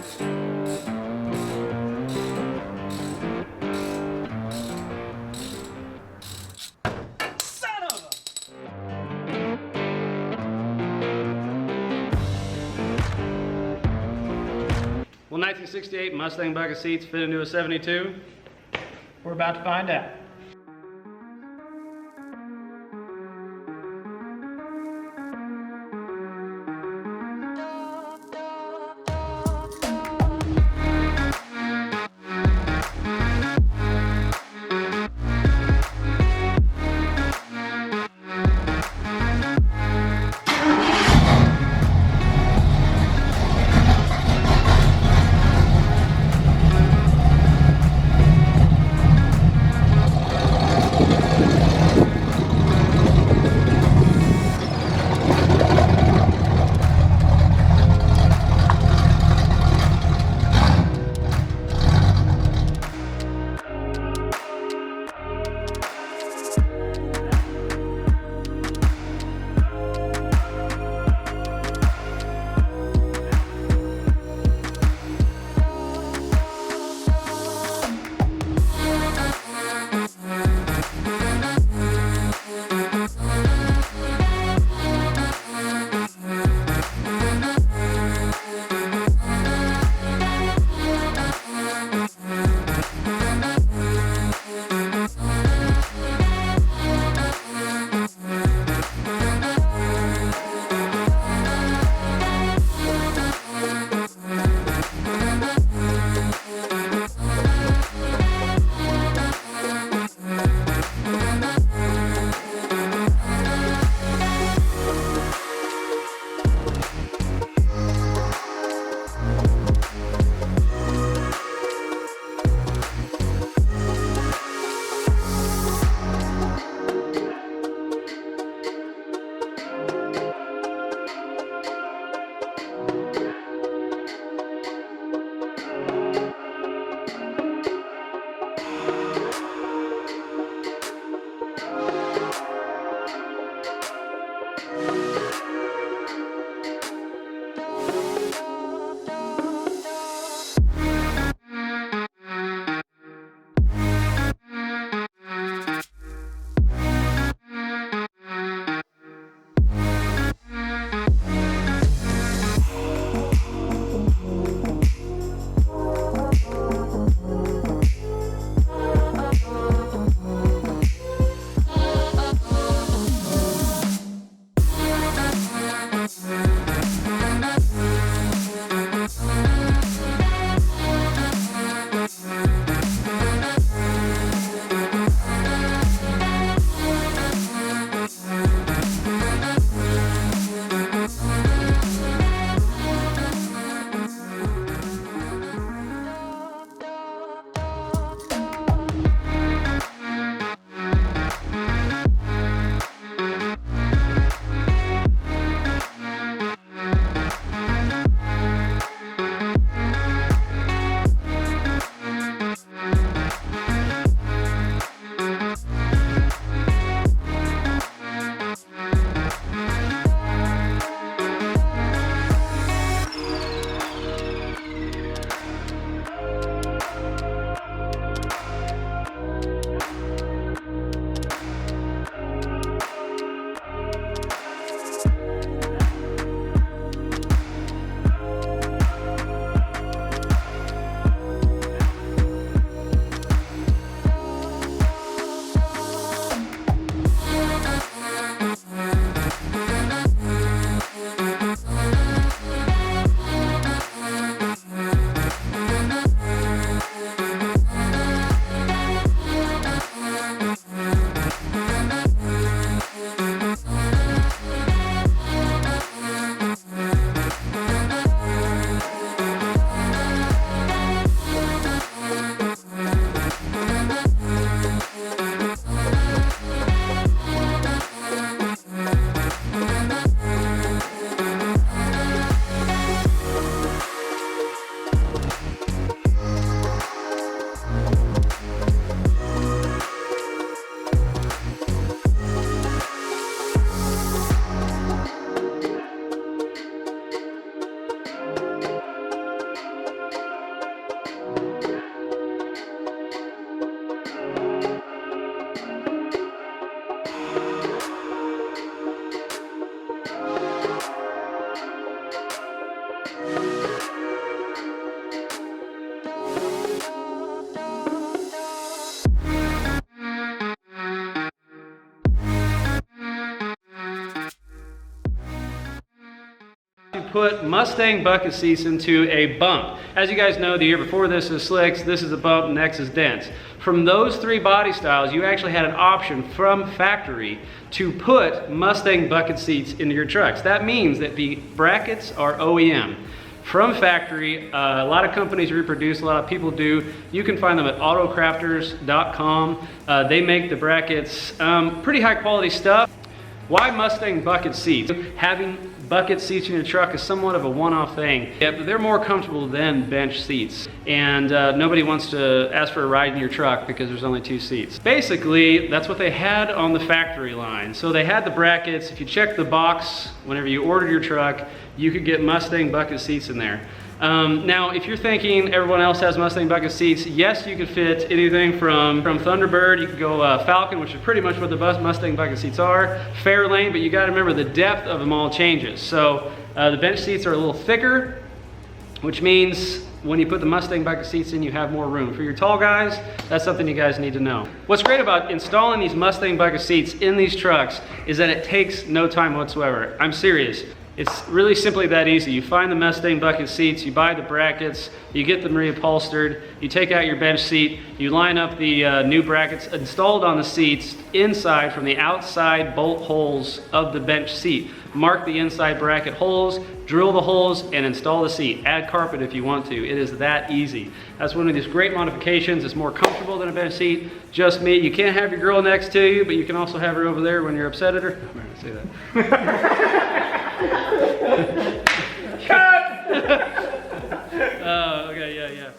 Will 1968 Mustang bucket seats fit into a 72? We're about to find out. put Mustang bucket seats into a bump. As you guys know, the year before this is slicks, this is a bump, next is dents. From those 3 body styles, you actually had an option from factory to put Mustang bucket seats into your trucks. That means that the brackets are OEM. From factory, a lot of companies reproduce, a lot of people do. You can find them at autocrafters.com. They make the brackets, pretty high quality stuff. Why Mustang bucket seats? Having bucket seats in your truck is somewhat of a one-off thing. Yeah, but they're more comfortable than bench seats. And nobody wants to ask for a ride in your truck because there's only 2 seats. Basically, that's what they had on the factory line. So they had the brackets. If you check the box whenever you ordered your truck, you could get Mustang bucket seats in there. Now, if you're thinking everyone else has Mustang bucket seats, yes, you can fit anything from Thunderbird. You could go Falcon, which is pretty much what the Mustang bucket seats are. Fairlane, but you got to remember the depth of them all changes. So the bench seats are a little thicker, which means when you put the Mustang bucket seats in, you have more room. For your tall guys, that's something you guys need to know. What's great about installing these Mustang bucket seats in these trucks is that it takes no time whatsoever. I'm serious. It's really simply that easy. You find the Mustang bucket seats, you buy the brackets, you get them reupholstered, you take out your bench seat, you line up the new brackets installed on the seats inside from the outside bolt holes of the bench seat. Mark the inside bracket holes, drill the holes, and install the seat. Add carpet if you want to. It is that easy. That's one of these great modifications. It's more comfortable than a bench seat. Just me. You can't have your girl next to you, but you can also have her over there when you're upset at her. I'm not gonna say that. Cut! Okay, yeah.